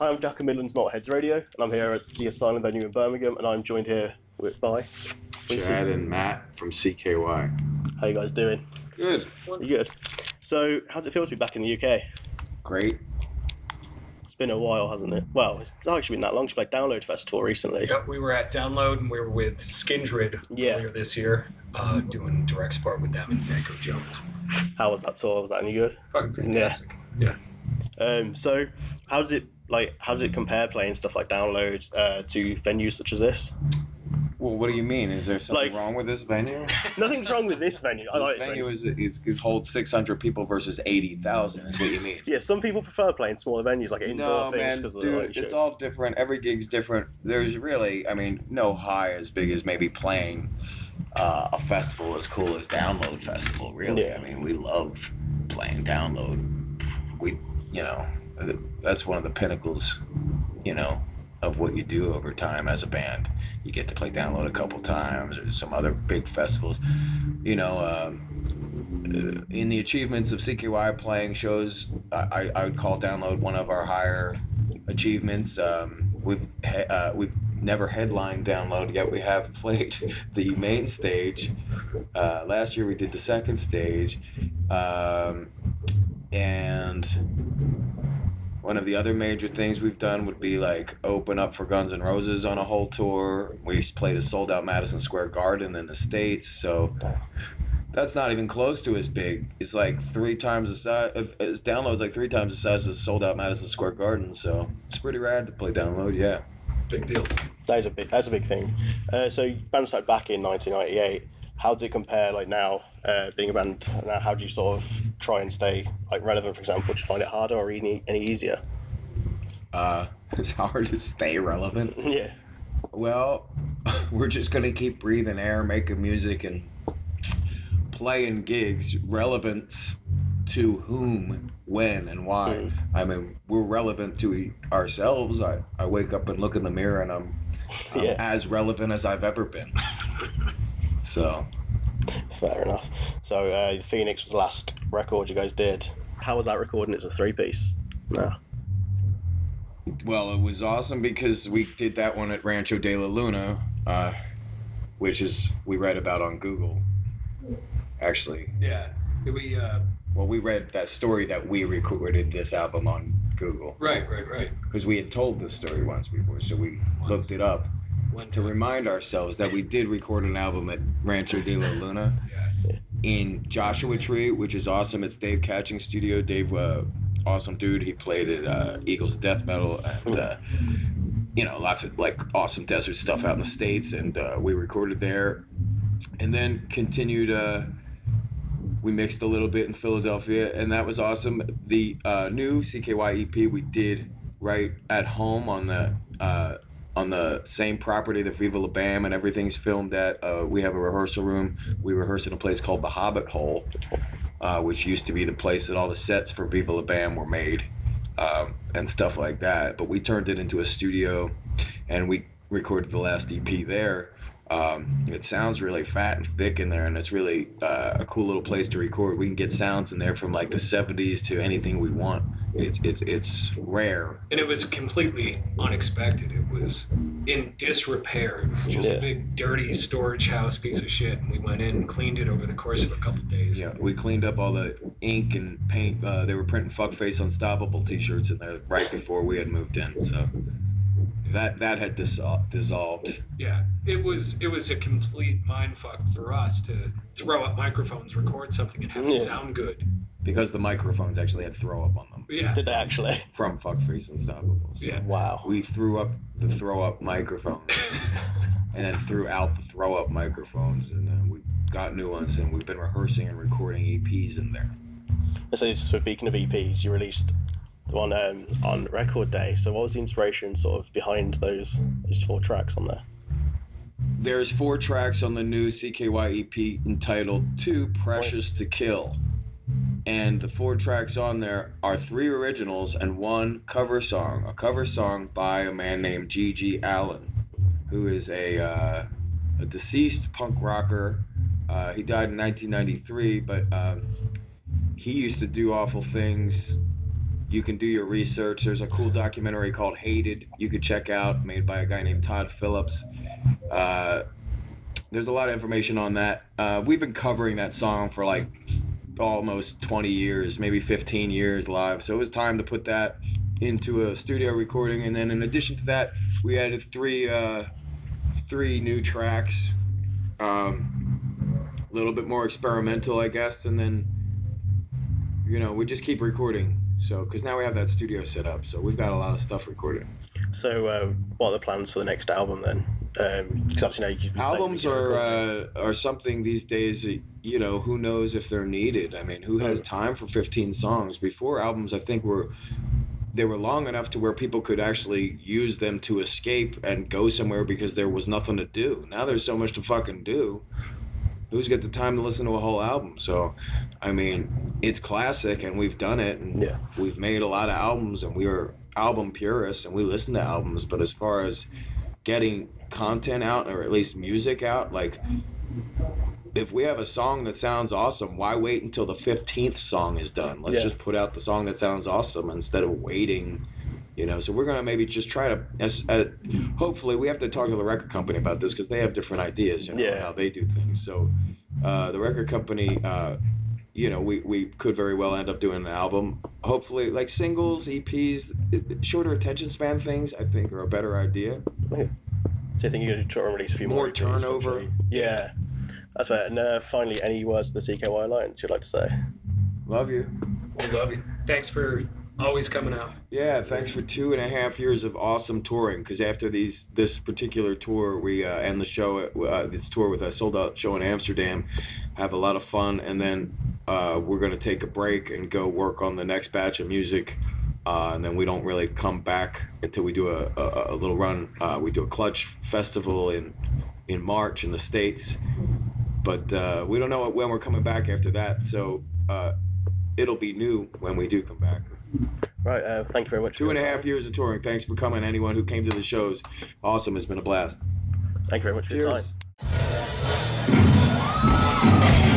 Hi, I'm Jack of Midland's Maltheads Radio, and I'm here at the Asylum Venue in Birmingham, and I'm joined here by Chad and Matt from CKY. How you guys doing? Good. You good? So, how's it feel to be back in the UK? Great. It's been a while, hasn't it? Well, it's not actually been that long. She played Download Festival recently. Yep, we were at Download, and we were with Skindred earlier this year, doing direct support with them and Danko Jones. How was that tour? Was that any good? Fucking fantastic. Yeah. So, how does it compare playing stuff like Download to venues such as this? Well, what do you mean? Is there something wrong with this venue? Nothing's wrong with this venue. I like this venue is holds 600 people versus 80,000. Is what you mean? Yeah, some people prefer playing smaller venues like indoor things because of the light it's shows. all different. Every gig's different. There's really, no high as big as maybe playing a festival as cool as Download Festival. Really, Yeah. We love playing Download. That's one of the pinnacles, of what you do over time as a band. You get to play Download a couple times, or some other big festivals. In the achievements of CKY playing shows, I would call Download one of our higher achievements. We've never headlined Download yet. We have played the main stage. Last year we did the second stage, and one of the other major things we've done would be open up for Guns N' Roses on a whole tour. We played a sold out Madison Square Garden in the States, so that's not even close to as big. It's like 3 times the size. Its Download's like 3 times the size of sold out Madison Square Garden, so it's pretty rad to play Download. Yeah, big deal. That's a big thing. So band started back in 1998. How does it compare now, being a band now? How do you sort of try and stay relevant, for example? Do you find it harder or any easier? It's hard to stay relevant. Yeah. Well, we're just gonna keep breathing air, making music, and playing gigs. Relevance to whom, when, and why. We're relevant to ourselves. I wake up and look in the mirror, and I'm as relevant as I've ever been. So, fair enough. So, Phoenix was the last record you guys did. How was that recording? It's a 3-piece. No. Well, it was awesome because we did that one at Rancho de la Luna, which we read about on Google. Actually. Yeah. We read that story that we recorded this album on Google. Right. Because we had told this story once before, so we looked it up to remind ourselves that we did record an album at Rancho de la Luna in Joshua Tree, which is awesome. It's Dave Catching's studio. Dave, awesome dude. He played at Eagles of Death Metal and lots of awesome desert stuff out in the States, and we recorded there, and then continued. We mixed a little bit in Philadelphia, and that was awesome. The new CKY EP we did right at home on the same property that Viva La Bam and everything's filmed at. We have a rehearsal room. We rehearse in a place called the Hobbit Hole, which used to be the place that all the sets for Viva La Bam were made, and stuff like that. But we turned it into a studio, and we recorded the last EP there. It sounds really fat and thick in there, and it's really a cool little place to record. We can get sounds in there from the 70s to anything we want. It's rare. And it was completely unexpected. It was in disrepair. It was just a big, dirty storage house piece of shit, and we went in and cleaned it over the course of a couple of days. Yeah, we cleaned up all the ink and paint. They were printing Fuckface Unstoppable t-shirts in there right before we had moved in, so that had dissolved. Yeah, it was a complete mindfuck for us to throw up microphones, record something, and have it sound good. Because the microphones actually had throw up on them. Yeah. Did they actually? From Fuckface Unstoppable. So yeah. Wow. We threw up the throw up microphones and then threw out the throw up microphones, and then we got new ones, and we've been rehearsing and recording EPs in there. So speaking of EPs, you released one on Record Day. So what was the inspiration sort of behind those 4 tracks on there? There's 4 tracks on the new CKY EP entitled Too Precious to Kill. And the 4 tracks on there are 3 originals and 1 cover song. A cover song by a man named G.G. Allen, who is a deceased punk rocker. He died in 1993, but he used to do awful things you can do your research. There's a cool documentary called Hated you could check out, made by a guy named Todd Phillips. There's a lot of information on that. We've been covering that song for like almost 20 years, maybe 15 years live. So it was time to put that into a studio recording. And then in addition to that, we added three new tracks, a little bit more experimental, I guess. And then, you know, we just keep recording. So, because now we have that studio set up, so we've got a lot of stuff recorded. So, what are the plans for the next album then? Because obviously now albums are something these days. You know, who knows if they're needed? I mean, who has time for 15 songs? Before, albums, I think they were long enough to where people could actually use them to escape and go somewhere because there was nothing to do. Now there's so much to fucking do. Who's got the time to listen to a whole album? So, I mean, it's classic, and we've done it, and we've made a lot of albums, and we were album purists, and we listen to albums. But as far as getting content out, or at least music out, like, if we have a song that sounds awesome, why wait until the 15th song is done? Let's just put out the song that sounds awesome instead of waiting. You know, so we're going to maybe just try to, hopefully we have to talk to the record company about this because they have different ideas, you know, how they do things. So the record company, you know, we could very well end up doing an album. Hopefully, like singles, EPs, shorter attention span things, I think are a better idea. Okay. So you think you're going to try and release a few more EPs, turnover? Yeah. That's fair. And finally, any words to the CKY Alliance you'd like to say? Love you. We love you. Thanks for always coming out. Yeah, thanks for 2.5 years of awesome touring. Because after this particular tour, we end the show. This tour with a sold-out show in Amsterdam, have a lot of fun, and then we're gonna take a break and go work on the next batch of music. And then we don't really come back until we do a little run. We do a Clutch Festival in March in the States, but we don't know when we're coming back after that. So it'll be new when we do come back. Right, thank you very much. 2.5 years of touring. Thanks for coming, anyone who came to the shows. Awesome, it's been a blast. Thank you very much for your time. Cheers.